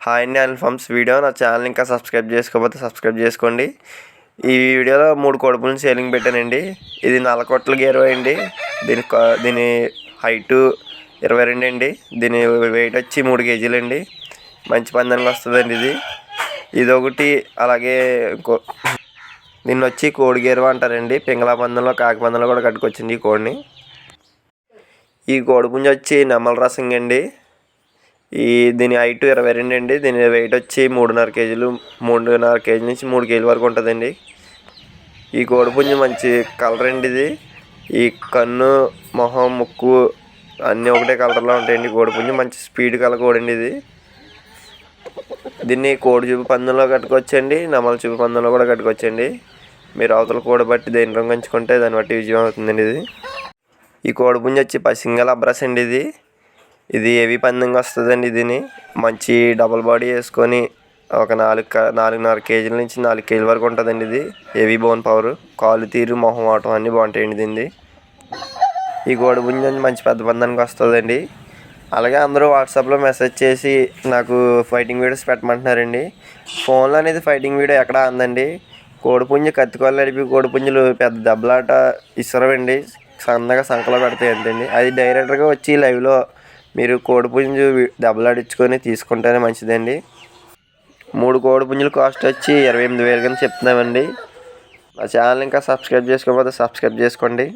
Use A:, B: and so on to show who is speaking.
A: Hi అండి, Anil forms video. నా channel ఇంకా సబ్స్క్రైబ్ చేసుకోకపోతే సబ్స్క్రైబ్ చేసుకోండి. ఈ వీడియోలో 3 కోడిపుంజులు సేలింగ్ పెట్టానండి. ఇది నల్లకొట్ల గేర్ అండి. దీని హైటు 22 అండి. దీని వెయిట్ వచ్చి 3 కేజీలు అండి. మంచి పందానికి వస్తుందండి ఇది ఒకటి. అలాగే దీన్ని వచ్చి కోడి గేరు అంటారండి. పింగళా పందంలో కాకి పందంలో కూడా కట్టుకొచ్చింది ఈ కోడిని. ఈ కోడిపుంజు వచ్చి నెమల రసం అండి. దీని హైట్ 22 అండి. దీని వెయిట్ వచ్చి 3.5 కేజీలు, 3.5 కేజీ నుంచి 3 కేజీల వరకు ఉంటుందండి. ఈ కోడిపుంజు మంచి కలర్ అండి. ఈ కన్ను, మొహం, ముక్కు అన్నీ ఒకటే కలర్లో ఉంటాయండి. కోడిపుంజు మంచి స్పీడ్ కల కోడండి దీన్ని కోడి చూపు పందెంలో కట్టుకోవచ్చండి, నెమల చూపు పందెంలో కూడా కట్టుకోవచ్చండి. మీరు అవతల కోడి బట్టి దేని రంగు ఎంచుకుంటే దాన్ని బట్టి విజయం అవుతుందండి ఈ కోడిపుంజు వచ్చి పసింగల్ అబ్రస్ అండి. ఇది హెవీ పందెంగా వస్తుందండి. దీన్ని మంచి డబుల్ బాడీ వేసుకొని ఒక 4.5 కేజీల నుంచి 4 కేజీల వరకు ఉంటుందండి. ఇది హెవీ బోన్ పవర్, కాలు తీరు, మొహం ఆటం అన్నీ బాగుంటాయండి దీన్ని. ఈ కోడిపుంజు మంచి పెద్ద పందానికి వస్తుందండి. అలాగే అందరూ వాట్సాప్లో మెసేజ్ చేసి నాకు ఫైటింగ్ వీడియోస్ పెట్టమంటున్నారండి. ఫోన్లో అనేది ఫైటింగ్ వీడియో ఎక్కడా అందండి. కోడిపుంజు కత్తికొల్ల నడిపి కోడిపుంజులు పెద్ద దెబ్బలాట ఇసరవండి. సన్నగా సంకలో పెడతాయి అంతండి. అది డైరెక్టర్గా వచ్చి లైవ్లో మీరు కోడిపుంజు దెబ్బలాడించుకొని తీసుకుంటేనే మంచిదండి. 3 కోడిపుంజుల కాస్ట్ వచ్చి 28,000 కింద చెప్తున్నామండి. నా ఛానల్ ఇంకా సబ్స్క్రైబ్ చేసుకోకపోతే సబ్స్క్రైబ్ చేసుకోండి.